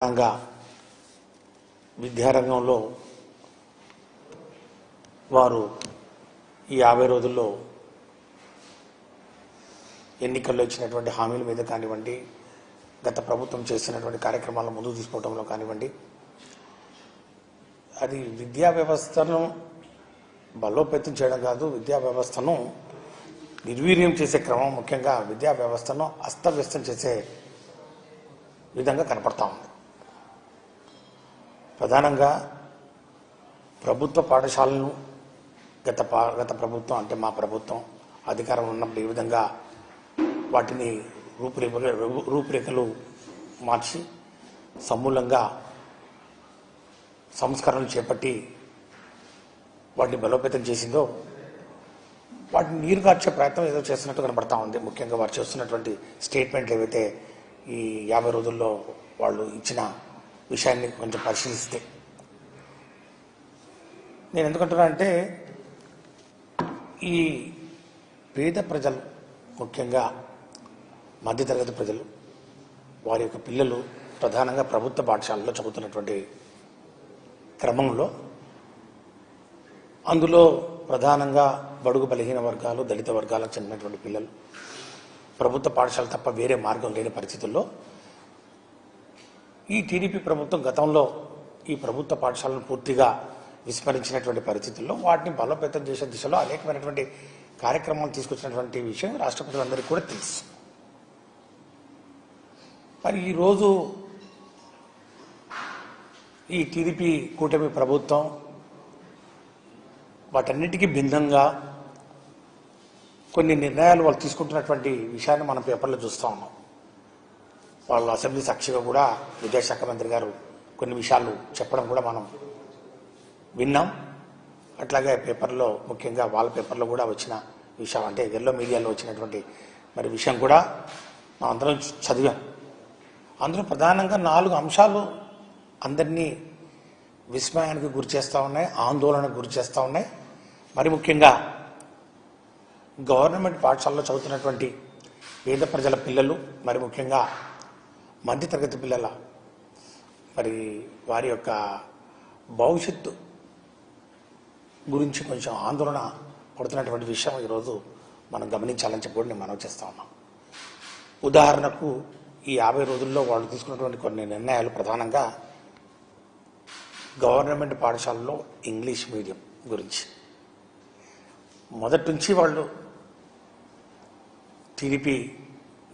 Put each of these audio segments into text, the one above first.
రంగా విద్యారంగంలో వారు ఈ 50 రోజుల్లో ఎన్నికల్లో ఇచ్చినటువంటి హామీల మీద కానివ్వండి, గత ప్రభుత్వం చేసినటువంటి కార్యక్రమాలను ముందుకు తీసుకోవడంలో కానివ్వండి, అది విద్యా వ్యవస్థను బలోపేతం చేయడం కాదు, విద్యా వ్యవస్థను నిర్వీర్యం చేసే క్రమం, ముఖ్యంగా విద్యా వ్యవస్థను అస్తవ్యస్తం చేసే విధంగా కనపడతా ఉంది. ప్రధానంగా ప్రభుత్వ పాఠశాలను గత ప్రభుత్వం అంటే మా ప్రభుత్వం అధికారం ఉన్నప్పుడు ఈ విధంగా వాటిని రూపురేఖలు మార్చి సమూలంగా సంస్కరణలు చేపట్టి వాటిని బలోపేతం చేసిందో వాటిని నీరుగార్చే ప్రయత్నం ఏదో చేస్తున్నట్టు కనబడతా ఉంది. ముఖ్యంగా వారు చేస్తున్నటువంటి స్టేట్మెంట్లు ఏవైతే ఈ 50 రోజుల్లో వాళ్ళు ఇచ్చిన విషయాన్ని కొంచెం పరిశీలిస్తే, నేను ఎందుకంటున్నా అంటే ఈ పేద ప్రజలు, ముఖ్యంగా మధ్యతరగతి ప్రజలు, వారి యొక్క పిల్లలు ప్రధానంగా ప్రభుత్వ పాఠశాలలో చదువుతున్నటువంటి క్రమంలో, అందులో ప్రధానంగా బడుగు బలహీన వర్గాలు, దళిత వర్గాలకు చెందినటువంటి పిల్లలు ప్రభుత్వ పాఠశాల తప్ప వేరే మార్గం లేని పరిస్థితుల్లో ఈ టీడీపీ ప్రభుత్వం గతంలో ఈ ప్రభుత్వ పాఠశాలను పూర్తిగా విస్మరించినటువంటి పరిస్థితుల్లో వాటిని బలోపేతం చేసే దిశలో అనేకమైనటువంటి కార్యక్రమాలు తీసుకొచ్చినటువంటి విషయం రాష్ట్రపతులందరికీ కూడా తెలుసు. మరి ఈరోజు ఈ టీడీపీ కూటమి ప్రభుత్వం వాటన్నిటికీ భిన్నంగా కొన్ని నిర్ణయాలు వాళ్ళు తీసుకుంటున్నటువంటి విషయాన్ని మనం పేపర్లో చూస్తూ ఉన్నాం. వాళ్ళ అసెంబ్లీ సాక్షిగా కూడా విద్యాశాఖ మంత్రి గారు కొన్ని విషయాలు చెప్పడం కూడా మనం విన్నాం. అట్లాగే పేపర్లో, ముఖ్యంగా వాళ్ళ పేపర్లో కూడా వచ్చిన విషయం, అంటే ఎల్లో మీడియాలో వచ్చినటువంటి మరి విషయం కూడా మనం అందరం చదివాం. అందులో ప్రధానంగా 4 అంశాలు అందరినీ విస్మయానికి గురి చేస్తూ ఉన్నాయి, ఆందోళనకు గురి చేస్తూ ఉన్నాయి. మరి ముఖ్యంగా గవర్నమెంట్ పాఠశాలలో చదువుతున్నటువంటి పేద ప్రజల పిల్లలు, మరి ముఖ్యంగా మధ్యతరగతి పిల్లల మరి వారి యొక్క భవిష్యత్తు గురించి కొంచెం ఆందోళన పడుతున్నటువంటి విషయం ఈరోజు మనం గమనించాలని చెప్పి నేను మనవి చేస్తా ఉన్నాం. ఉదాహరణకు ఈ 50 రోజుల్లో వాళ్ళు తీసుకున్నటువంటి కొన్ని నిర్ణయాలు ప్రధానంగా గవర్నమెంట్ పాఠశాలలో ఇంగ్లీష్ మీడియం గురించి. మొదటి నుంచి వాళ్ళు టీడీపీ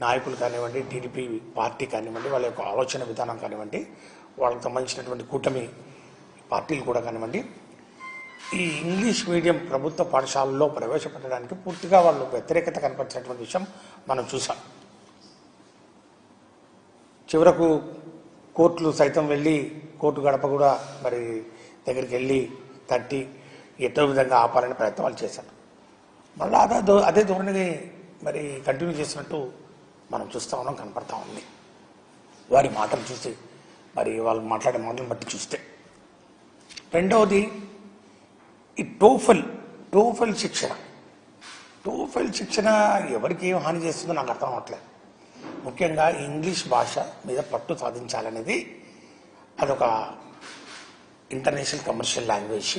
నాయకులు కానివ్వండి, టీడీపీ పార్టీ కానివ్వండి, వాళ్ళ యొక్క ఆలోచన విధానం కానివ్వండి, వాళ్ళకి సంబంధించినటువంటి కూటమి పార్టీలు కూడా కానివ్వండి, ఈ ఇంగ్లీష్ మీడియం ప్రభుత్వ పాఠశాలలో ప్రవేశపెట్టడానికి పూర్తిగా వాళ్ళు వ్యతిరేకత కనపరిచినటువంటి విషయం మనం చూసాం. చివరకు కోర్టులు సైతం వెళ్ళి, కోర్టు గడప కూడా మరి దగ్గరికి వెళ్ళి తట్టి ఎటో విధంగా ఆపాలని ప్రయత్నం వాళ్ళు చేశారు. మళ్ళీ అదే ధోరణిని మరి కంటిన్యూ చేసినట్టు మనం చూస్తూ ఉన్నాం, కనపడతా ఉంది. వారి మాటలు చూసి, మరి వాళ్ళు మాట్లాడే మాటలను బట్టి చూస్తే. రెండవది ఈ టోఫెల్ శిక్షణ ఎవరికి ఏం హాని చేస్తుందో నాకు అర్థం అవ్వట్లేదు. ముఖ్యంగా ఇంగ్లీష్ భాష మీద పట్టు సాధించాలనేది అదొక ఇంటర్నేషనల్ కమర్షియల్ లాంగ్వేజ్,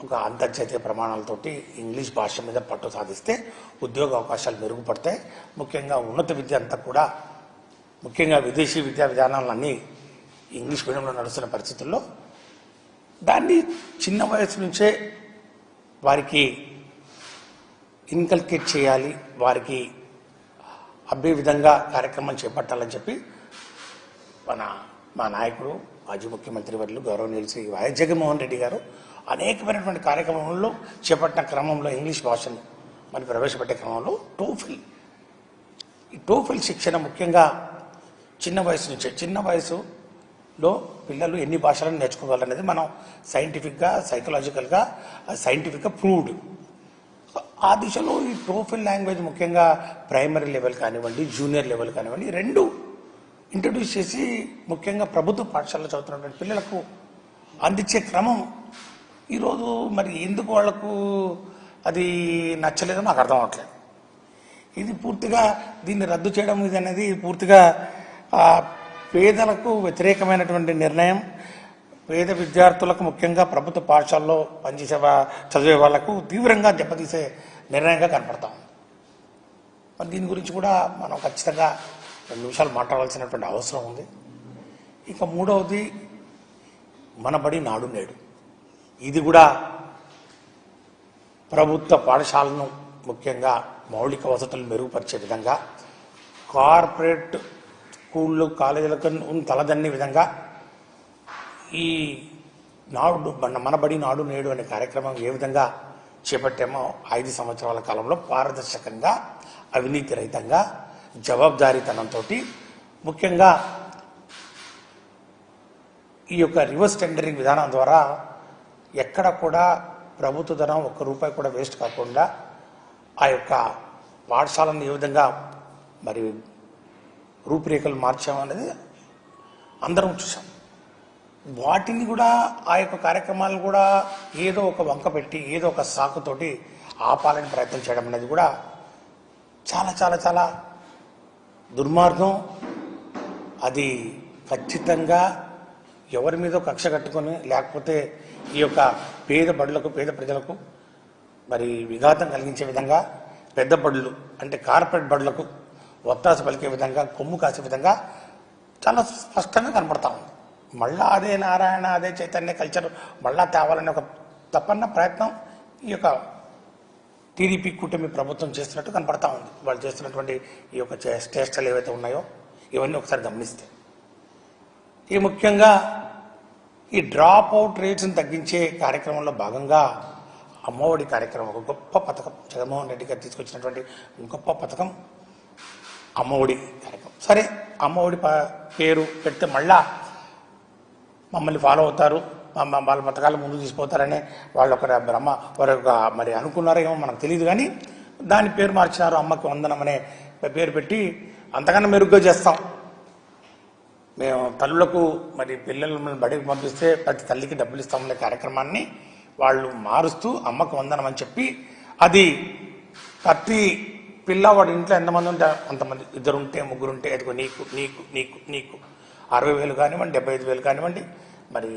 ఒక అంతర్జాతీయ ప్రమాణాలతోటి ఇంగ్లీష్ భాష మీద పట్టు సాధిస్తే ఉద్యోగ అవకాశాలు మెరుగుపడతాయి. ముఖ్యంగా ఉన్నత విద్య అంతా కూడా, ముఖ్యంగా విదేశీ విద్యా విధానాలన్నీ ఇంగ్లీష్ మీడియంలో నడుస్తున్న పరిస్థితుల్లో దాన్ని చిన్న వయసు నుంచే వారికి ఇన్కల్కేట్ చేయాలి, వారికి అబ్బే విధంగా కార్యక్రమాలు చేపట్టాలని చెప్పి మా నాయకుడు, మాజీ ముఖ్యమంత్రి వర్యులు గౌరవనీయులు శ్రీ వైఎస్ జగన్మోహన్ రెడ్డి గారు అనేకమైనటువంటి కార్యక్రమంలో చేపట్టిన క్రమంలో ఇంగ్లీష్ భాషను మరి ప్రవేశపెట్టే క్రమంలో ఈ టోఫెల్ శిక్షణ ముఖ్యంగా చిన్న వయసులో పిల్లలు ఎన్ని భాషలను నేర్చుకోవాలనేది మనం సైకలాజికల్గా ప్రూవ్డ్. ఆ దిశలో ఈ టోఫెల్ లాంగ్వేజ్ ముఖ్యంగా ప్రైమరీ లెవెల్ కానివ్వండి, జూనియర్ లెవెల్ కానివ్వండి, 2 ఇంట్రడ్యూస్ చేసి ముఖ్యంగా ప్రభుత్వ పాఠశాలలో చదువుతున్నటువంటి పిల్లలకు అందించే క్రమం ఈరోజు మరి ఎందుకు వాళ్లకు అది నచ్చలేదో నాకు అర్థం అవ్వట్లేదు. ఇది పూర్తిగా దీన్ని రద్దు చేయడం ఇది అనేది పూర్తిగా పేదలకు వ్యతిరేకమైనటువంటి నిర్ణయం, పేద విద్యార్థులకు ముఖ్యంగా ప్రభుత్వ పాఠశాలలో పనిచేసే చదివే వాళ్లకు తీవ్రంగా దెబ్బతీసే నిర్ణయంగా కనపడతాం. మరి దీని గురించి కూడా మనం ఖచ్చితంగా 2 నిమిషాలు మాట్లాడాల్సినటువంటి అవసరం ఉంది. ఇక మూడవది మన బడి నాడు నేడు. ఇది కూడా ప్రభుత్వ పాఠశాలను ముఖ్యంగా మౌలిక వసతులు మెరుగుపరిచే విధంగా, కార్పొరేట్ స్కూళ్ళు కాలేజీలకు తలదన్ని విధంగా ఈ నాడు మన బడి నాడు నేడు అనే కార్యక్రమం ఏ విధంగా చేపట్టామో 5 సంవత్సరాల కాలంలో పారదర్శకంగా, అవినీతి రహితంగా, జవాబుదారీతనంతో ముఖ్యంగా ఈ యొక్క రివర్స్ టెండరింగ్ విధానం ద్వారా ఎక్కడ కూడా ప్రభుత్వ ధనం ₹1 కూడా వేస్ట్ కాకుండా ఆ యొక్క పాఠశాలను ఏ విధంగా మరి రూపురేఖలు మార్చామనేది అందరం చూసాం. వాటిని కూడా ఆ యొక్క కార్యక్రమాలను కూడా ఏదో ఒక వంక పెట్టి ఏదో ఒక సాకుతోటి ఆపాలని ప్రయత్నం చేయడం అనేది కూడా చాలా చాలా చాలా దుర్మార్గం. అది ఖచ్చితంగా ఎవరి మీద కక్ష కట్టుకొని లేకపోతే ఈ యొక్క పేద బడులకు పేద ప్రజలకు మరి విఘాతం కలిగించే విధంగా, పెద్ద బడులు అంటే కార్పొరేట్ బడులకు ఒత్తాస పలికే విధంగా, కొమ్ము కాసే విధంగా చాలా స్పష్టంగా కనపడతా ఉంది. మళ్ళా అదే నారాయణ, అదే చైతన్య కల్చర్ మళ్ళా తేవాలనే ఒక తపన్న ప్రయత్నం ఈ యొక్క టీడీపీ కూటమి ప్రభుత్వం చేస్తున్నట్టు కనపడతా ఉంది. వాళ్ళు చేస్తున్నటువంటి ఈ యొక్క చేష్టలు ఏవైతే ఉన్నాయో ఇవన్నీ ఒకసారి గమనిస్తే, ఈ ముఖ్యంగా ఈ డ్రాప్ అవుట్ రేట్స్ని తగ్గించే కార్యక్రమంలో భాగంగా అమ్మఒడి కార్యక్రమం ఒక గొప్ప పథకం, జగన్మోహన్ రెడ్డి గారు తీసుకొచ్చినటువంటి గొప్ప పథకం అమ్మఒడి కార్యక్రమం. సరే, అమ్మఒడి పేరు పెడితే మళ్ళా మమ్మల్ని ఫాలో అవుతారు, వాళ్ళ పథకాలు ముందుకు తీసుకుపోతారనే వాళ్ళు ఒక బ్రహ్మ వారు మరి అనుకున్నారేమో మనకు తెలియదు. కానీ దాని పేరు మార్చినారు, అమ్మకి వందనం అనే పేరు పెట్టి అంతకన్నా మెరుగ్గా చేస్తాం. మేము తల్లులకు మరి పిల్లలను బడికి పంపిస్తే ప్రతి తల్లికి డబ్బులు ఇస్తామనే కార్యక్రమాన్ని వాళ్ళు మారుస్తూ అమ్మకు వందనం అని చెప్పి, అది ప్రతి పిల్లవాడి ఇంట్లో ఎంతమంది ఉంటే అంతమంది, 2 ఉంటే 3 ఉంటే ఎదుగు నీకు నీకు నీకు నీకు 60,000 కానివ్వండి, 75,000 కానివ్వండి, మరి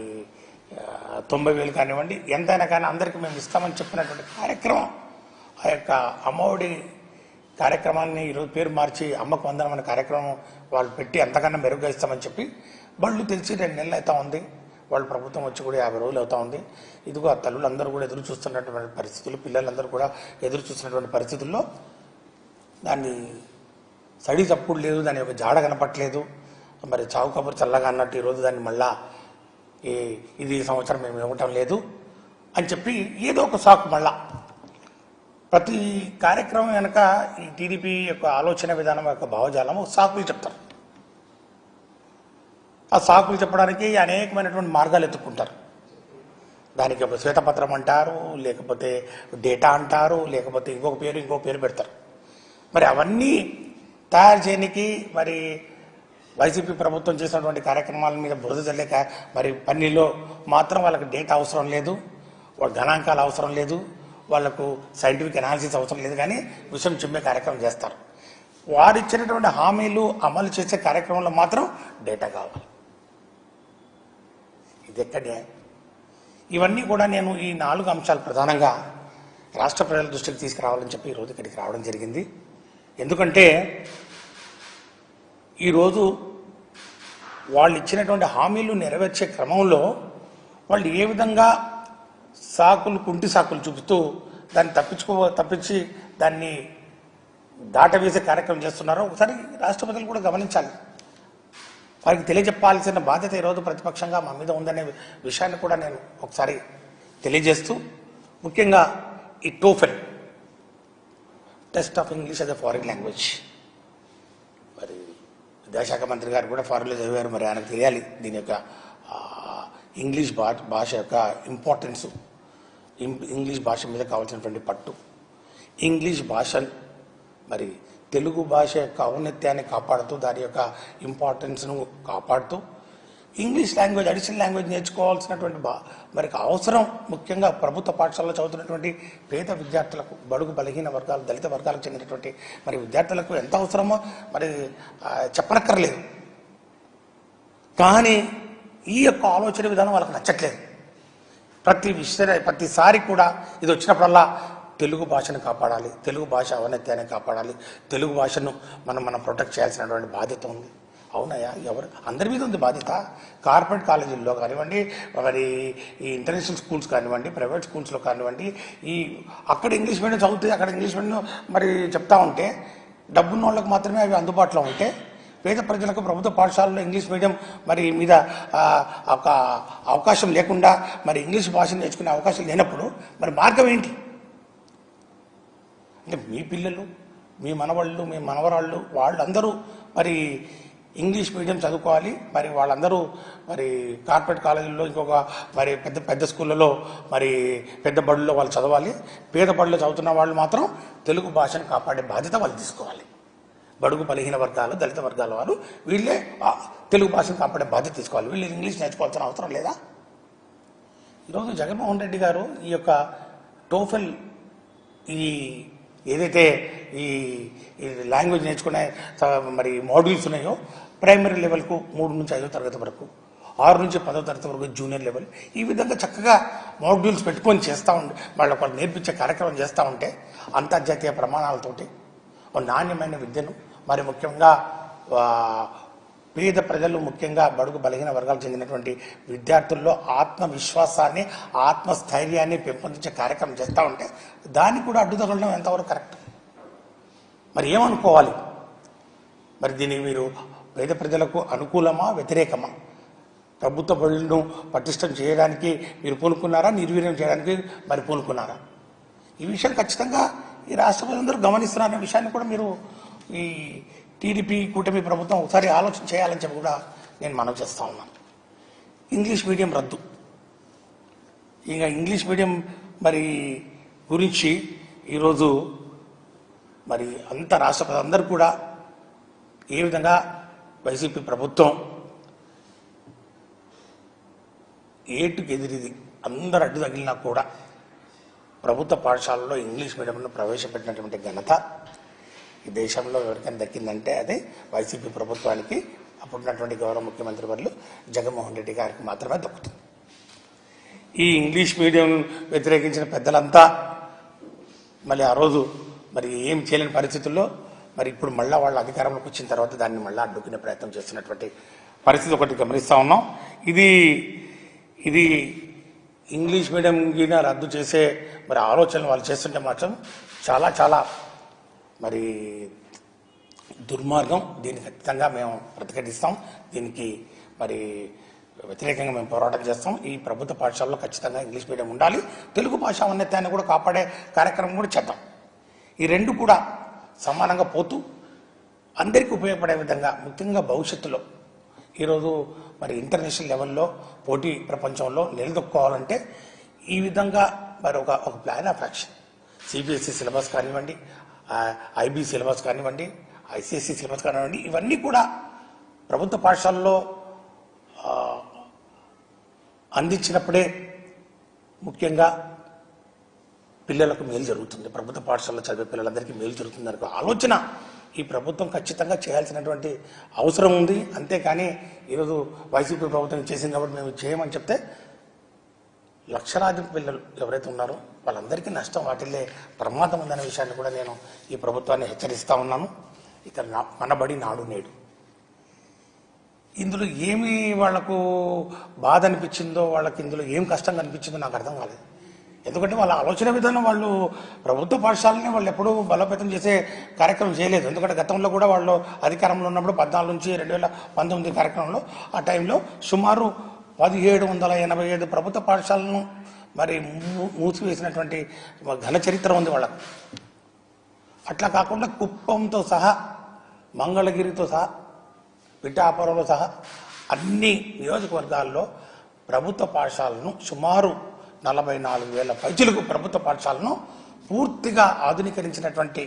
90,000 కానివ్వండి, ఎంతైనా కానీ అందరికీ మేము ఇస్తామని చెప్పినటువంటి కార్యక్రమం, ఆ యొక్క అమ్మఒడి కార్యక్రమాన్ని ఈరోజు పేరు మార్చి అమ్మకు వందనం అనే కార్యక్రమం వాళ్ళు పెట్టి అంతకన్నా మెరుగ్గా ఇస్తామని చెప్పి బళ్ళు తెలిసి 2 నెలలు అవుతా ఉంది. వాళ్ళు ప్రభుత్వం వచ్చి కూడా 50 రోజులు అవుతా ఉంది. ఇదిగో ఆ తల్లులందరూ కూడా ఎదురు చూస్తున్నటువంటి పరిస్థితులు, పిల్లలందరూ కూడా ఎదురు చూస్తున్నటువంటి పరిస్థితుల్లో దాన్ని సడి చప్పుడు లేదు, దాని యొక్క జాడ కనపట్లేదు. మరి చావు కబురు చల్లగా అన్నట్టు ఈరోజు దాన్ని మళ్ళా ఇది సంవత్సరం మేము ఇవ్వటం లేదు అని చెప్పి ఏదో ఒక సాకు మళ్ళా ప్రతి కార్యక్రమం వెనక ఈ టీడీపీ యొక్క ఆలోచన విధానం యొక్క భావజాలము సాకులు చెప్తారు. ఆ సాకులు చెప్పడానికి అనేకమైనటువంటి మార్గాలు ఎత్తుక్కుంటారు. దానికి ఒక శ్వేతపత్రం అంటారు, లేకపోతే డేటా అంటారు, లేకపోతే ఇంకొక పేరు పెడతారు. మరి అవన్నీ తయారు చేయడానికి మరి వైసీపీ ప్రభుత్వం చేసినటువంటి కార్యక్రమాల మీద బురద జల్లే మరి పన్నీలో మాత్రం వాళ్ళకి డేటా అవసరం లేదు, వాళ్ళ గణాంకాలు అవసరం లేదు, వాళ్లకు సైంటిఫిక్ అనాలిసిస్ అవసరం లేదు, కానీ విషయం చిమ్మే కార్యక్రమం చేస్తారు. వారు ఇచ్చినటువంటి హామీలు అమలు చేసే కార్యక్రమంలో మాత్రం డేటా కావాలి. ఇది ఎక్కడే? ఇవన్నీ కూడా నేను ఈ 4 అంశాలు ప్రధానంగా రాష్ట్ర ప్రజల దృష్టికి తీసుకురావాలని చెప్పి ఈరోజు ఇక్కడికి రావడం జరిగింది. ఎందుకంటే ఈరోజు వాళ్ళు ఇచ్చినటువంటి హామీలు నెరవేర్చే క్రమంలో వాళ్ళు ఏ విధంగా కుంటి సాకులు చూపుతూ దాన్ని తప్పించి దాన్ని దాటవేసే కార్యక్రమం చేస్తున్నారో ఒకసారి రాష్ట్ర ప్రజలు కూడా గమనించాలి. వారికి తెలియజెప్పాల్సిన బాధ్యత ఈరోజు ప్రతిపక్షంగా మా మీద ఉందనే విషయాన్ని కూడా నేను ఒకసారి తెలియజేస్తూ, ముఖ్యంగా ఈ TOEFL test of English as a foreign language, మరి విద్యాశాఖ మంత్రి గారు కూడా ఫారిన్లో చదివారు, మరి ఆయనకు తెలియాలి దీని యొక్క ఇంగ్లీష్ భాష యొక్క ఇంపార్టెన్స్, ఇంగ్లీష్ భాష మీద కావాల్సినటువంటి పట్టు, ఇంగ్లీష్ భాష మరి తెలుగు భాష యొక్క ఔన్నత్యాన్ని కాపాడుతూ దాని యొక్క ఇంపార్టెన్స్ను కాపాడుతూ ఇంగ్లీష్ లాంగ్వేజ్ అడిషనల్ లాంగ్వేజ్ నేర్చుకోవాల్సినటువంటి మరి అవసరం ముఖ్యంగా ప్రభుత్వ పాఠశాలలో చదువుతున్నటువంటి పేద విద్యార్థులకు, బడుగు బలహీన వర్గాలు, దళిత వర్గాలకు చెందినటువంటి మరి విద్యార్థులకు ఎంత అవసరమో మరి చెప్పనక్కర్లేదు. కానీ ఈ యొక్క ఆలోచన విధానం వాళ్ళకి నచ్చట్లేదు. ప్రతిసారి కూడా ఇది వచ్చినప్పుడల్లా తెలుగు భాషను కాపాడాలి, తెలుగు భాష ఔన్నత్యాన్ని కాపాడాలి, తెలుగు భాషను మనం ప్రొటెక్ట్ చేయాల్సినటువంటి బాధ్యత ఉంది. అవునయ్యా, ఎవరు అందరి మీద ఉంది బాధ్యత. కార్పొరేట్ కాలేజీల్లో కానివ్వండి, మరి ఈ ఇంటర్నేషనల్ స్కూల్స్ కానివ్వండి, ప్రైవేట్ స్కూల్స్లో కానివ్వండి, అక్కడ ఇంగ్లీష్ మీడియం చదువుతుంది, అక్కడ ఇంగ్లీష్ మీడియం మరి చెప్తా ఉంటే డబ్బున్న వాళ్ళకి మాత్రమే అవి అందుబాటులో ఉంటే, పేద ప్రజలకు ప్రభుత్వ పాఠశాలలో ఇంగ్లీష్ మీడియం మరి మీద ఒక అవకాశం లేకుండా మరి ఇంగ్లీష్ భాషను నేర్చుకునే అవకాశం లేనప్పుడు మరి మార్గం ఏంటి? అంటే మీ పిల్లలు, మీ మనవాళ్ళు, మీ మనవరాళ్ళు వాళ్ళందరూ మరి ఇంగ్లీష్ మీడియం చదువుకోవాలి. మరి వాళ్ళందరూ మరి కార్పొరేట్ కాలేజీల్లో ఇంకొక మరి పెద్ద పెద్ద స్కూళ్ళలో మరి పెద్ద బడుల్లో వాళ్ళు చదవాలి. పేద బడుల్లో చదువుతున్న వాళ్ళు మాత్రం తెలుగు భాషను కాపాడే బాధ్యత వాళ్ళు తీసుకోవాలి. బడుగు బలహీన వర్గాలు, దళిత వర్గాల వారు వీళ్ళే తెలుగు భాషను కాపాడే బాధ్యత తీసుకోవాలి. వీళ్ళు ఇంగ్లీష్ నేర్చుకోవాల్సిన అవసరం లేదా? ఈరోజు జగన్మోహన్ రెడ్డి గారు ఈ యొక్క టోఫెల్ ఏదైతే ఈ లాంగ్వేజ్ నేర్చుకునే మరి మాడ్యూల్స్ ఉన్నాయో ప్రైమరీ లెవెల్కు 3 నుంచి 5వ తరగతి వరకు, 6 నుంచి 10వ తరగతి వరకు జూనియర్ లెవెల్, ఈ విధంగా చక్కగా మాడ్యూల్స్ పెట్టుకొని చేస్తూ ఉంటే వాళ్ళు నేర్పించే కార్యక్రమం చేస్తూ ఉంటే అంతర్జాతీయ ప్రమాణాలతోటి నాణ్యమైన విద్యను మరి ముఖ్యంగా పేద ప్రజలు, ముఖ్యంగా బడుగు బలహీన వర్గాలకు చెందినటువంటి విద్యార్థుల్లో ఆత్మవిశ్వాసాన్ని, ఆత్మస్థైర్యాన్ని పెంపొందించే కార్యక్రమం చేస్తూ ఉంటే దాన్ని కూడా అడ్డుతగలడం ఎంతవరకు కరెక్ట్? మరి ఏమనుకోవాలి? మరి దీన్ని మీరు పేద ప్రజలకు అనుకూలమా, వ్యతిరేకమా? ప్రభుత్వ బడులను పటిష్టం చేయడానికి మీరు పూనుకున్నారా, నిర్వీర్యం చేయడానికి మరి పూనుకున్నారా? ఈ విషయం ఖచ్చితంగా ఈ రాష్ట్ర ప్రజలందరూ గమనిస్తున్నారనే విషయాన్ని కూడా మీరు ఈ టీడీపీ కూటమి ప్రభుత్వం ఒకసారి ఆలోచన చేయాలని చెప్పి కూడా నేను మనవి చేస్తూ ఉన్నాను. ఇంగ్లీష్ మీడియం రద్దు, ఇక ఇంగ్లీష్ మీడియం మరి గురించి ఈరోజు మరి అంత రాష్ట్ర ప్రజలందరూ కూడా ఏ విధంగా వైసీపీ ప్రభుత్వం ఏటుకు ఎదిరిది అందరు అడ్డు తగిలినా కూడా ప్రభుత్వ పాఠశాలలో ఇంగ్లీష్ మీడియంను ప్రవేశపెట్టినటువంటి ఘనత ఈ దేశంలో ఎవరికైనా దక్కిందంటే అదే వైసీపీ ప్రభుత్వానికి, అప్పుడున్నటువంటి గౌరవ ముఖ్యమంత్రి వర్యులు జగన్మోహన్ రెడ్డి గారికి మాత్రమే దక్కుతుంది. ఈ ఇంగ్లీష్ మీడియం వ్యతిరేకించిన పెద్దలంతా మళ్ళీ ఆ రోజు మరి ఏం చేయలేని పరిస్థితుల్లో మరి ఇప్పుడు మళ్ళీ వాళ్ళ అధికారంలోకి వచ్చిన తర్వాత దాన్ని మళ్ళీ అడ్డుకునే ప్రయత్నం చేస్తున్నటువంటి పరిస్థితి ఒకటి గమనిస్తూ ఉన్నాం. ఇది ఇంగ్లీష్ మీడియం గిన రద్దు చేసే మరి ఆలోచనలు వాళ్ళు చేస్తుంటే మాత్రం చాలా చాలా మరి దుర్మార్గం. దీన్ని ఖచ్చితంగా మేము ప్రతిఘటిస్తాం. దీనికి మరి వ్యతిరేకంగా మేము పోరాటం చేస్తాం. ఈ ప్రభుత్వ పాఠశాలలో ఖచ్చితంగా ఇంగ్లీష్ మీడియం ఉండాలి. తెలుగు భాష ఔన్నత్యాన్ని కూడా కాపాడే కార్యక్రమం కూడా చేద్దాం. ఈ రెండు కూడా సమానంగా పోతూ అందరికీ ఉపయోగపడే విధంగా, ముఖ్యంగా భవిష్యత్తులో ఈరోజు మరి ఇంటర్నేషనల్ లెవెల్లో పోటీ ప్రపంచంలో నిలదొక్కోవాలంటే ఈ విధంగా మరి ఒక plan of action, CBSE syllabus కానివ్వండి, ఐబీ సిలబస్ కానివ్వండి, ఐసిఎస్ఈ సిలబస్ కానివ్వండి, ఇవన్నీ కూడా ప్రభుత్వ పాఠశాలలో అందించినప్పుడే ముఖ్యంగా పిల్లలకు మేలు జరుగుతుంది. ప్రభుత్వ పాఠశాలలో చదివే పిల్లలందరికీ మేలు జరుగుతుంది అనే ఆలోచన ఈ ప్రభుత్వం ఖచ్చితంగా చేయాల్సినటువంటి అవసరం ఉంది. అంతేకాని ఈరోజు వైసీపీ ప్రభుత్వం చేసింది కాబట్టి మేము చేయమని చెప్తే లక్షలాది పిల్లలు ఎవరైతే ఉన్నారో వాళ్ళందరికీ నష్టం వాటిల్లే ప్రమాదం ఉందనే విషయాన్ని కూడా నేను ఈ ప్రభుత్వాన్ని హెచ్చరిస్తూ ఉన్నాను. ఇక మనబడి నాడు నేడు ఇందులో ఏమి వాళ్లకు బాధ అనిపించిందో, వాళ్ళకి ఇందులో ఏం కష్టంగా అనిపించిందో నాకు అర్థం కాలేదు. ఎందుకంటే వాళ్ళ ఆలోచన విధానం, వాళ్ళు ప్రభుత్వ పాఠశాలని వాళ్ళు ఎప్పుడూ బలోపేతం చేసే కార్యక్రమం చేయలేదు. ఎందుకంటే గతంలో కూడా వాళ్ళు అధికారంలో ఉన్నప్పుడు 14 నుంచి 2019 కార్యక్రమంలో ఆ టైంలో సుమారు 1787 ప్రభుత్వ పాఠశాలను మరి మూసివేసినటువంటి ఘన చరిత్ర ఉంది వాళ్ళకు. అట్లా కాకుండా కుప్పంతో సహా, మంగళగిరితో సహా, పిఠాపురంలో సహా అన్ని నియోజకవర్గాల్లో ప్రభుత్వ పాఠశాలను సుమారు 44,000 పైచులకు ప్రభుత్వ పాఠశాలను పూర్తిగా ఆధునీకరించినటువంటి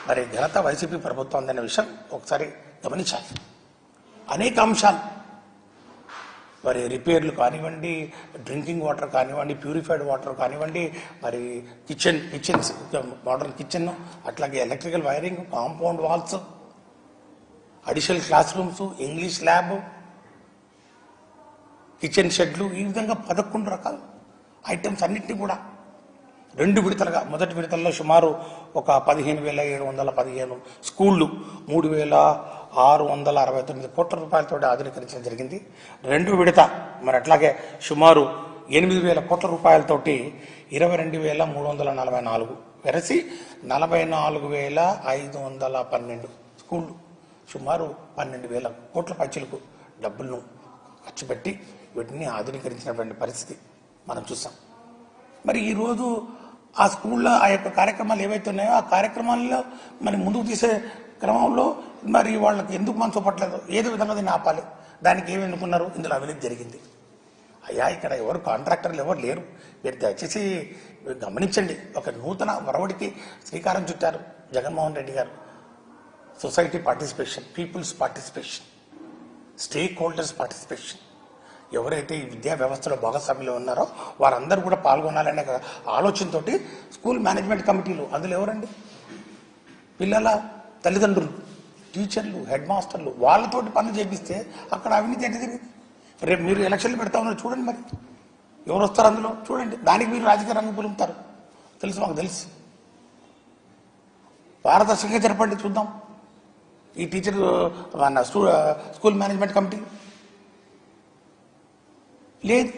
మరి ఘనత వైసీపీ ప్రభుత్వం ఉందనే విషయం ఒకసారి గమనించాలి. అనేక అంశాలు మరి రిపేర్లు కానివ్వండి, డ్రింకింగ్ వాటర్ కానివ్వండి, ప్యూరిఫైడ్ వాటర్ కానివ్వండి, మరి కిచెన్స్ మోడర్న్ కిచెన్, అట్లాగే electrical wiring, compound walls, additional classrooms, English lab, kitchen షెడ్లు, ఈ విధంగా 11 రకాల ఐటమ్స్ అన్నింటినీ కూడా 2 విడతలుగా, మొదటి విడతల్లో సుమారు ఒక 15,715 స్కూళ్ళు 3,669 కోట్ల రూపాయలతో ఆధునీకరించడం జరిగింది. 2వ విడత మరి అట్లాగే సుమారు 8,000 కోట్ల రూపాయలతోటి 22,344 వెరసి 44,512 స్కూళ్ళు సుమారు 12,000 కోట్ల పైచలకు డబ్బులను ఖర్చు పెట్టి వీటిని ఆధునీకరించినటువంటి పరిస్థితి మనం చూసాం. మరి ఈరోజు ఆ స్కూల్లో ఆ యొక్క కార్యక్రమాలు ఏవైతే ఉన్నాయో ఆ కార్యక్రమాల్లో మరి ముందుకు తీసే క్రమంలో మరి వాళ్ళకి ఎందుకు మనసు పట్టలేదు, ఏదో విధంగా దీన్ని ఆపాలి, దానికి ఏమి ఎన్నుకున్నారు, ఇందులో అవినీతి జరిగింది. అయ్యా ఇక్కడ ఎవరు కాంట్రాక్టర్లు ఎవరు లేరు, మీరు దయచేసి గమనించండి. ఒక నూతన వరవడికి శ్రీకారం చుట్టారు జగన్మోహన్ రెడ్డి గారు. Society participation, people's participation, stakeholders participation, ఎవరైతే ఈ విద్యా వ్యవస్థలో భాగస్వామ్యులు ఉన్నారో వారందరూ కూడా పాల్గొనాలనే ఆలోచనతో స్కూల్ మేనేజ్మెంట్ కమిటీలు, అందులో ఎవరండి, పిల్లల తల్లిదండ్రులు, టీచర్లు, హెడ్ మాస్టర్లు, వాళ్ళతోటి పనులు చేపిస్తే అక్కడ అవినీతి అంటే జరిగింది. రేపు మీరు ఎలక్షన్లు పెడతా ఉన్నారు చూడండి, మరి ఎవరు వస్తారు అందులో చూడండి, దానికి మీరు రాజకీయ రంగు పులుపుతారు, తెలుసు, మాకు తెలుసు. పారదర్శకంగా జరపండి, చూద్దాం. ఈ టీచర్ స్కూల్ మేనేజ్మెంట్ కమిటీ లేదు.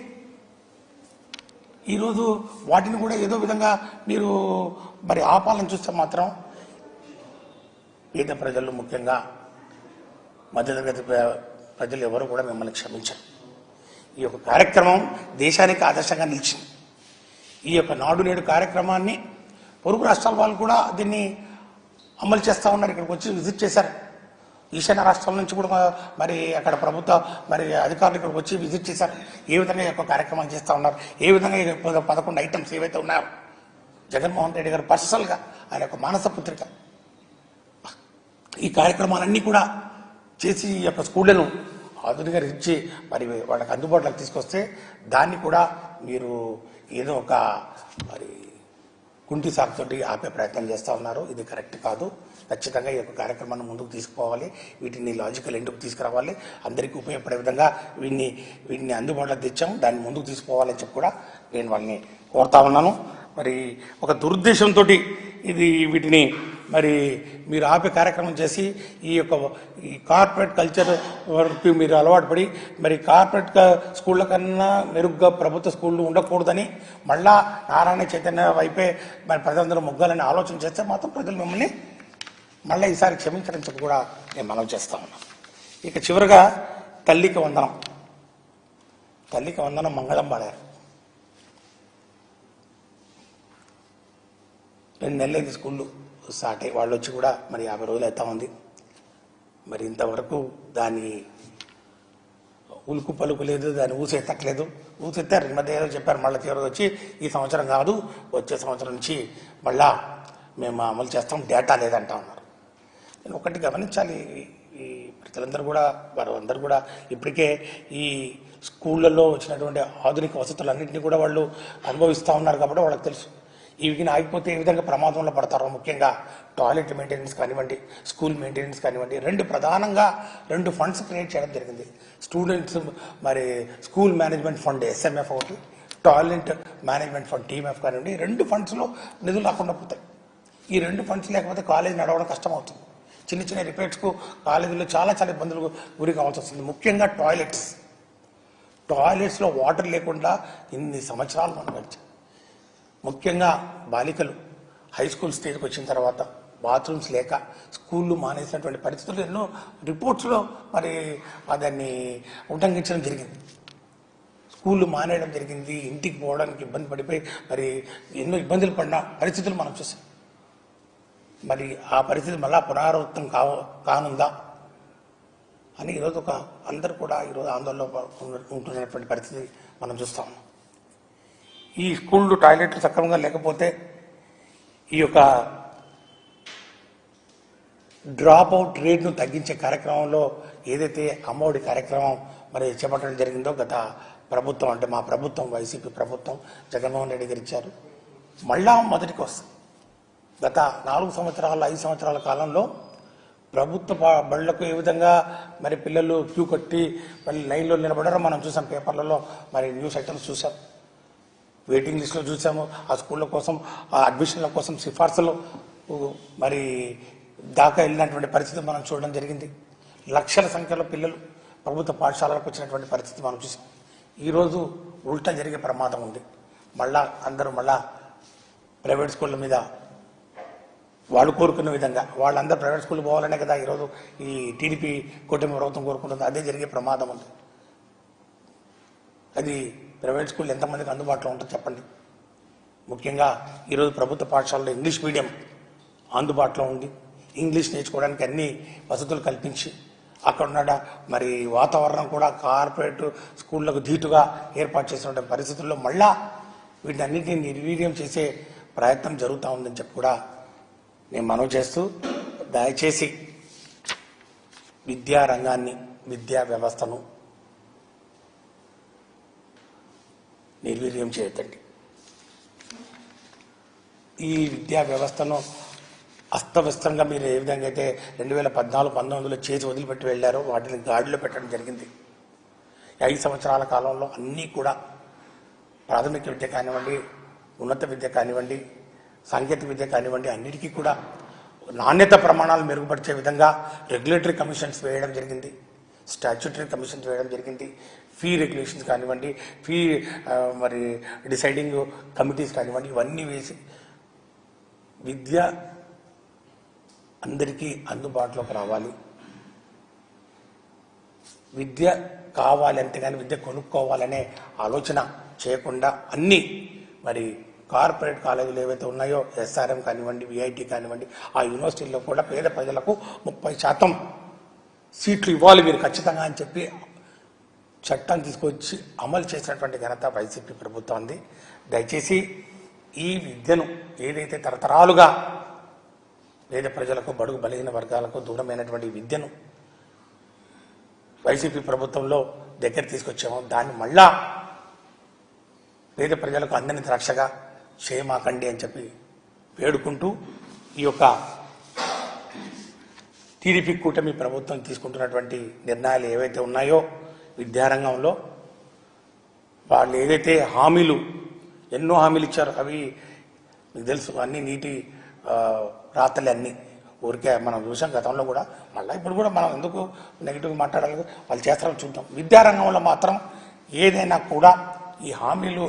ఈరోజు వాటిని కూడా ఏదో విధంగా మీరు మరి ఆపాలని చూస్తే మాత్రం పేద ప్రజలు, ముఖ్యంగా మధ్యతరగతి ప్రజలు ఎవరు కూడా మిమ్మల్ని క్షమించరు. ఈ యొక్క కార్యక్రమం దేశానికి ఆదర్శంగా నిలిచింది. ఈ యొక్క నాడు నేడు కార్యక్రమాన్ని పొరుగు రాష్ట్రాల వాళ్ళు కూడా దీన్ని అమలు చేస్తూ ఉన్నారు. ఇక్కడికి వచ్చి విజిట్ చేశారు. ఈశాన్య రాష్ట్రాల నుంచి కూడా మరి అక్కడ ప్రభుత్వ మరి అధికారులు ఇక్కడికి వచ్చి విజిట్ చేశారు. ఏ విధంగా ఈ యొక్క కార్యక్రమాలు చేస్తూ ఉన్నారు, ఏ విధంగా 11 ఐటమ్స్ ఏవైతే ఉన్నాయో జగన్మోహన్ రెడ్డి గారు పర్సనల్గా ఆయన యొక్క మానస పుత్రిక ఈ కార్యక్రమాలన్నీ కూడా చేసి ఈ యొక్క స్కూళ్లను ఆధునీకరించి మరి వాళ్ళకి అందుబాటులోకి తీసుకొస్తే దాన్ని కూడా మీరు ఏదో ఒక మరి కుంటి సాకుతోటి ఆపే ప్రయత్నం చేస్తూ ఉన్నారు. ఇది కరెక్ట్ కాదు. ఖచ్చితంగా ఈ యొక్క కార్యక్రమాన్ని ముందుకు తీసుకుపోవాలి, వీటిని లాజికల్ ఎండ్కు తీసుకురావాలి, అందరికీ ఉపయోగపడే విధంగా వీటిని అందుబాటులోకి తెచ్చాం, దాన్ని ముందుకు తీసుకుపోవాలని చెప్పి కూడా నేను వాళ్ళని కోరుతా ఉన్నాను. మరి ఒక దురుద్దేశంతో ఇది వీటిని మరి మీరు ఆపే కార్యక్రమం చేసి ఈ కార్పొరేట్ కల్చర్ వరకు మీరు అలవాటు పడి మరి కార్పొరేట్ స్కూళ్ళ కన్నా మెరుగ్గా ప్రభుత్వ స్కూళ్ళు ఉండకూడదని మళ్ళా నారాయణ చైతన్య వైపే మరి ప్రజలందరూ మొగ్గాలని ఆలోచన చేస్తే మాత్రం ప్రజలు మిమ్మల్ని మళ్ళీ ఈసారి క్షమించడం చెప్పి కూడా నేను మనవి చేస్తా ఉన్నాను. ఇక చివరిగా తల్లికి వందనం మంగళం పాడారు. 2 నెలలైంది స్కూళ్ళు స్టార్ట్ అయ్యి, వాళ్ళు వచ్చి కూడా మరి 50 రోజులు అవుతా ఉంది. మరి ఇంతవరకు దాని ఉలుకు పలుకు లేదు, దాన్ని ఊసెత్తట్లేదు. ఊసెత్తారు, ఈ మధ్య ఏదో చెప్పారు, మళ్ళీ తీవ్రత వచ్చి ఈ సంవత్సరం కాదు వచ్చే సంవత్సరం నుంచి మళ్ళా మేము అమలు చేస్తాం, డేటా లేదంటా ఉన్నారు. నేను ఒకటి గమనించాలి, ఈ ప్రజలందరూ కూడా వారందరూ కూడా ఇప్పటికే ఈ స్కూళ్ళల్లో వచ్చినటువంటి ఆధునిక వసతులన్నింటినీ కూడా వాళ్ళు అనుభవిస్తూ ఉన్నారు కాబట్టి వాళ్ళకి తెలుసు. ఇవి ఆగిపోతే ఏ విధంగా ప్రమాదంలో పడతారో. ముఖ్యంగా టాయిలెట్ మెయింటెనెన్స్ కానివ్వండి, స్కూల్ మెయింటెనెన్స్ కానివ్వండి, ప్రధానంగా 2 ఫండ్స్ క్రియేట్ చేయడం జరిగింది. స్టూడెంట్స్ మరి స్కూల్ మేనేజ్మెంట్ ఫండ్ SMF ఒకటి, టాయిలెట్ మేనేజ్మెంట్ ఫండ్ TMF కానివ్వండి. 2 ఫండ్స్లో నిధులు రాకుండా పోతాయి. ఈ 2 ఫండ్స్ లేకపోతే కాలేజ్ నడవడం కష్టం అవుతుంది. చిన్న చిన్న రిపేర్స్కు కాలేజీలో చాలా ఇబ్బందులకు గురి కావాల్సి వస్తుంది. ముఖ్యంగా టాయిలెట్స్లో వాటర్ లేకుండా ఇన్ని సంవత్సరాలు మనం గడిచాం. ముఖ్యంగా బాలికలు హై స్కూల్ స్టేజ్కి వచ్చిన తర్వాత బాత్రూమ్స్ లేక స్కూళ్ళు మానేసినటువంటి పరిస్థితులు ఎన్నో రిపోర్ట్స్లో మరి దాన్ని ఉల్లంఘించడం జరిగింది. స్కూళ్ళు మానేయడం జరిగింది, ఇంటికి పోవడానికి ఇబ్బంది పడిపోయి మరి ఎన్నో ఇబ్బందులు పడిన పరిస్థితులు మనం చూసాం. మరి ఆ పరిస్థితి మళ్ళా పునరావృతం కానుందా అని ఈరోజు అందరూ కూడా ఈరోజు ఆందోళనలో ఉంటున్నటువంటి పరిస్థితి మనం చూస్తాం. ఈ స్కూళ్ళు టాయిలెట్లు సక్రమంగా లేకపోతే ఈ యొక్క డ్రాప్ అవుట్ రేట్ను తగ్గించే కార్యక్రమంలో ఏదైతే అమ్మఒడి కార్యక్రమం మరి చేపట్టడం జరిగిందో గత ప్రభుత్వం, అంటే మా ప్రభుత్వం, వైసీపీ ప్రభుత్వం, జగన్మోహన్ రెడ్డి గారు ఇచ్చారు, మళ్ళా మొదటికి వస్తుంది. గత 4 సంవత్సరాల 5 సంవత్సరాల కాలంలో ప్రభుత్వ బళ్ళకు ఏ విధంగా మరి పిల్లలు క్యూ కట్టి మళ్ళీ లైన్లో నిలబడారో మనం చూసాం, పేపర్లలో మరి న్యూస్ ఐటమ్స్ చూసాం, వెయిటింగ్ లిస్టులో చూసాము. ఆ స్కూళ్ళ కోసం, ఆ అడ్మిషన్ల కోసం సిఫార్సులు మరి దాకా వెళ్ళినటువంటి పరిస్థితి మనం చూడడం జరిగింది. లక్షల సంఖ్యలో పిల్లలు ప్రభుత్వ పాఠశాలలకు వచ్చినటువంటి పరిస్థితి మనం చూసాం. ఈరోజు ఉల్టా జరిగే ప్రమాదం ఉంది. అందరూ ప్రైవేట్ స్కూళ్ళ మీద వాళ్ళు కోరుకున్న విధంగా వాళ్ళందరూ ప్రైవేట్ స్కూల్ పోవాలనే కదా ఈరోజు ఈ టీడీపీ కూటమి ప్రభుత్వం కోరుకుంటుంది. అదే జరిగే ప్రమాదం ఉంది. అది ప్రైవేట్ స్కూల్ ఎంతమందికి అందుబాటులో ఉంటుందో చెప్పండి. ముఖ్యంగా ఈరోజు ప్రభుత్వ పాఠశాలలో ఇంగ్లీష్ మీడియం అందుబాటులో ఉంది. ఇంగ్లీష్ నేర్చుకోవడానికి అన్ని వసతులు కల్పించి అక్కడ ఉన్న మరి వాతావరణం కూడా కార్పొరేట్ స్కూళ్లకు ధీటుగా ఏర్పాటు చేసినటువంటి పరిస్థితుల్లో మళ్ళా వీటన్నిటిని నిర్వీర్యం చేసే ప్రయత్నం జరుగుతూ ఉందని చెప్పి కూడా నేను మనవి చేస్తూ, దయచేసి విద్యా రంగాన్ని, విద్యా వ్యవస్థను నిర్వీర్యం చేయొద్దండి. ఈ విద్యా వ్యవస్థను అస్తవ్యస్తంగా మీరు ఏ విధంగా అయితే 2014-19లో చేసి వదిలిపెట్టి వెళ్ళారో వాటిని గాడిలో పెట్టడం జరిగింది. 5 సంవత్సరాల కాలంలో అన్నీ కూడా ప్రాథమిక విద్య కానివ్వండి, ఉన్నత విద్య కానివ్వండి, సాంకేతిక విద్య కానివ్వండి, అన్నిటికీ కూడా నాణ్యత ప్రమాణాలు మెరుగుపరిచే విధంగా రెగ్యులేటరీ కమిషన్స్ వేయడం జరిగింది, స్టాచ్యూటరీ కమిషన్స్ వేయడం జరిగింది. ఫీ రెగ్యులేషన్స్ కానివ్వండి, ఫీ మరి డిసైడింగ్ కమిటీస్ కానివ్వండి, ఇవన్నీ వేసి విద్య అందరికీ అందుబాటులోకి రావాలి. విద్య కావాలి అంతేగాని విద్య కొనుక్కోవాలనే ఆలోచన చేయకుండా అన్నీ మరి కార్పొరేట్ కాలేజీలు ఏవైతే ఉన్నాయో, ఎస్ఆర్ఎం కానివ్వండి, విఐటి కానివ్వండి, ఆ యూనివర్సిటీల్లో కూడా పేద ప్రజలకు 30% సీట్లు ఇవ్వాలి మీరు ఖచ్చితంగా అని చెప్పి చట్టం తీసుకొచ్చి అమలు చేసినటువంటి ఘనత వైసీపీ ప్రభుత్వం ఉంది. దయచేసి ఈ విద్యను ఏదైతే తరతరాలుగా పేద ప్రజలకు, బడుగు బలహీన వర్గాలకు దూరమైనటువంటి విద్యను వైసీపీ ప్రభుత్వంలో దగ్గర తీసుకొచ్చామో దాన్ని మళ్ళా పేద ప్రజలకు అందని ద్రాక్షగా చేయమాకండి అని చెప్పి వేడుకుంటూ, ఈ యొక్క టీడీపీ కూటమి ప్రభుత్వం తీసుకుంటున్నటువంటి నిర్ణయాలు ఏవైతే ఉన్నాయో విద్యారంగంలో, వాళ్ళు ఏదైతే ఎన్నో హామీలు ఇచ్చారో అవి మీకు తెలుసు, అన్ని నీటి రాతలే అన్నీ ఊరికే మనం చూసాం గతంలో కూడా. మళ్ళీ ఇప్పుడు కూడా మనం ఎందుకు నెగిటివ్ మాట్లాడాలి, వాళ్ళు చేస్తారని చూద్దాం. విద్యారంగంలో మాత్రం ఏదైనా కూడా ఈ హామీలు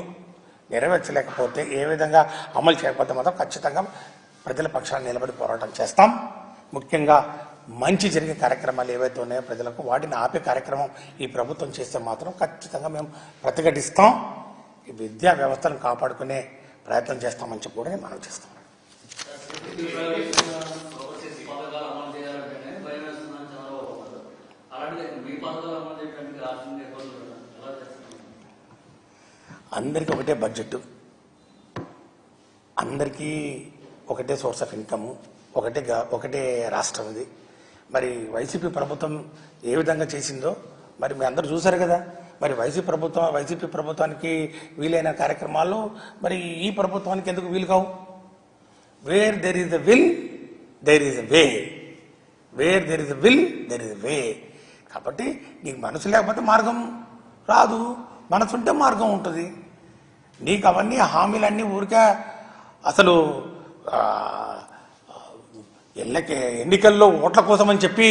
నెరవేర్చలేకపోతే, ఏ విధంగా అమలు చేయకపోతే మాత్రం ఖచ్చితంగా ప్రజల పక్షాన్ని నిలబడి పోరాటం చేస్తాం. ముఖ్యంగా మంచి జరిగే కార్యక్రమాలు ఏవైతే ఉన్నాయో ప్రజలకు, వాటిని ఆపే కార్యక్రమం ఈ ప్రభుత్వం చేస్తే మాత్రం ఖచ్చితంగా మేము ప్రతిఘటిస్తాం. ఈ విద్యా వ్యవస్థను కాపాడుకునే ప్రయత్నం చేస్తామని చెప్పి కూడా మనం చేస్తాం. అందరికీ ఒకటే బడ్జెట్, అందరికీ ఒకటే సోర్స్ ఆఫ్ ఇన్కమ్, ఒకటే రాష్ట్రం ఇది. మరి వైసీపీ ప్రభుత్వం ఏ విధంగా చేసిందో మరి మీ అందరూ చూశారు కదా. మరి వైసీపీ ప్రభుత్వానికి వీలైన కార్యక్రమాల్లో మరి ఈ ప్రభుత్వానికి ఎందుకు వీలు కావు? Where there is a will there is a way, where there is a will there is a way. కాబట్టి నీకు మనసు లేకపోతే మార్గం రాదు, మనసు ఉంటే మార్గం ఉంటుంది. నీకు అవన్నీ హామీలన్నీ ఊరికే అసలు ఎన్నికల్లో ఓట్ల కోసం అని చెప్పి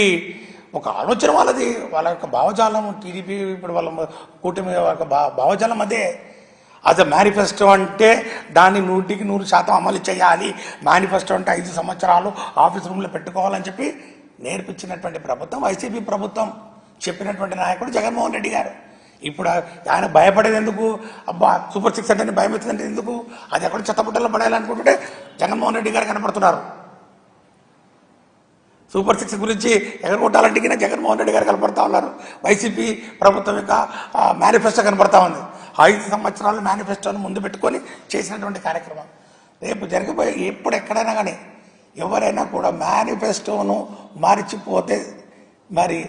ఒక ఆలోచన వాళ్ళది, వాళ్ళ యొక్క భావజాలం. టీడీపీ ఇప్పుడు వాళ్ళ కూటమి యొక్క భావజాలం అదే. అదే మేనిఫెస్టో అంటే దాన్ని 100% అమలు చేయాలి, మేనిఫెస్టో అంటే 5 సంవత్సరాలు ఆఫీస్ రూమ్లో పెట్టుకోవాలని చెప్పి నేర్పించినటువంటి ప్రభుత్వం వైసీపీ ప్రభుత్వం. చెప్పినటువంటి నాయకుడు జగన్మోహన్ రెడ్డి గారు. ఇప్పుడు ఆయన భయపడేది ఎందుకు? అబ్బా సూపర్ 6 అంటే భయం అవుతుందంటే ఎందుకు? అది ఎక్కడ చెత్తబుట్టలో పడేయాలనుకుంటుంటే జగన్మోహన్ రెడ్డి గారు కనపడుతున్నారు. సూపర్ 6 గురించి ఎగరగొట్టాలంటే జగన్మోహన్ రెడ్డి గారు కనపడతా ఉన్నారు. వైసీపీ ప్రభుత్వం యొక్క మేనిఫెస్టో కనపడతా ఉంది. 5 సంవత్సరాల మేనిఫెస్టోను ముందు పెట్టుకొని చేసినటువంటి కార్యక్రమం. రేపు జరగబోయే ఎప్పుడు ఎక్కడైనా కానీ ఎవరైనా కూడా మేనిఫెస్టోను మరిచిపోతే మరి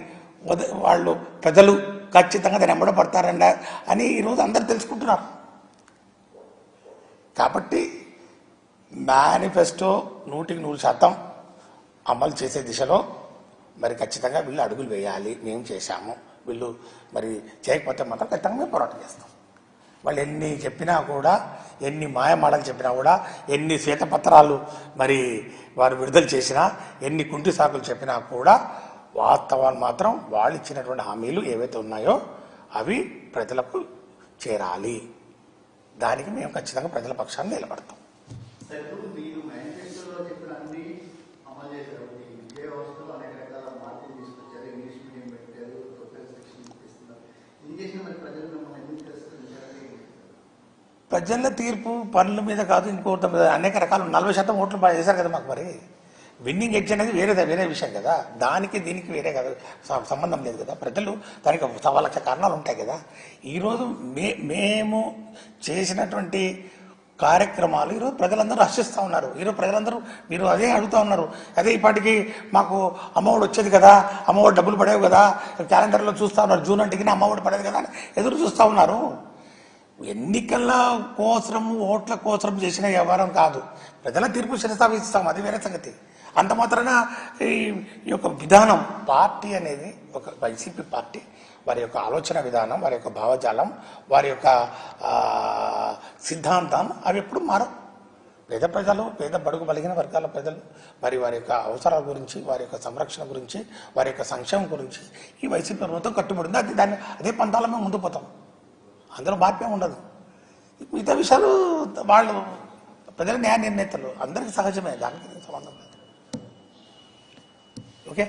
వాళ్ళు ప్రజలు ఖచ్చితంగా దాన్ని ఎంబడపడతారండి అని ఈరోజు అందరు తెలుసుకుంటున్నారు. కాబట్టి మేనిఫెస్టో 100% అమలు చేసే దిశలో మరి ఖచ్చితంగా వీళ్ళు అడుగులు వేయాలి, మేము చేశాము, వీళ్ళు మరి చేయకపోతే మాత్రం ఖచ్చితంగా మేము పోరాటం చేస్తాం. వాళ్ళు ఎన్ని చెప్పినా కూడా, ఎన్ని మాయమాటలు చెప్పినా కూడా, ఎన్ని శ్వేతపత్రాలు మరి వారు విడుదల చేసినా, ఎన్ని కుంటి సాకులు చెప్పినా కూడా వాస్తవాలు మాత్రం వాళ్ళు ఇచ్చినటువంటి హామీలు ఏవైతే ఉన్నాయో అవి ప్రజలకు చేరాలి. దానికి మేము ఖచ్చితంగా ప్రజల పక్షాన్ని నిలబడతాం. ప్రజల తీర్పు పనుల మీద కాదు, ఇంకోటి మీద అనేక రకాలు 40% ఓట్లు చేశారు కదా మాకు. మరి విన్నింగ్ ఎడ్జ్ అనేది వేరే విషయం కదా, దానికి దీనికి వేరే కదా, సంబంధం లేదు కదా. ప్రజలు దానికి 1,00,000 కారణాలు ఉంటాయి కదా. ఈరోజు మేము చేసినటువంటి కార్యక్రమాలు ఈరోజు ప్రజలందరూ హర్షిస్తూ ఉన్నారు. ఈరోజు ప్రజలందరూ మీరు అదే అడుగుతూ ఉన్నారు, అదే ఇప్పటికి మాకు అమ్మఒడి వచ్చేది కదా, అమ్మఒడి డబ్బులు పడేవి కదా, క్యాలెండర్లో చూస్తూ ఉన్నారు, జూన్ అంటికి అమ్మఒడి పడేది కదా అని ఎదురు చూస్తూ ఉన్నారు. ఎన్నికల కోసం, ఓట్ల కోసం చేసిన వ్యవహారం కాదు. ప్రజల తీర్పు శిరసావహిస్తాం, అది వేరే సంగతి. అంత మాత్రాన ఈ యొక్క విధానం, పార్టీ అనేది ఒక వైసీపీ పార్టీ, వారి యొక్క ఆలోచన విధానం, వారి యొక్క భావజాలం, వారి యొక్క సిద్ధాంతం అవి ఎప్పుడు మారవు. పేద ప్రజలు, పేద బడుగు బలిగిన వర్గాల ప్రజలు మరి వారి యొక్క అవసరాల గురించి, వారి యొక్క సంరక్షణ గురించి, వారి యొక్క సంక్షేమం గురించి ఈ వైసీపీ ప్రభుత్వం కట్టుబడింది. అదే పంతాల మేము ముందు పోతాం, అందులో మార్పే ఉండదు. మిగతా విషయాలు వాళ్ళు ప్రజల న్యాయ నిర్ణేతలు, అందరికీ సహజమే, దానికి సంబంధం లేదు. ఓకే.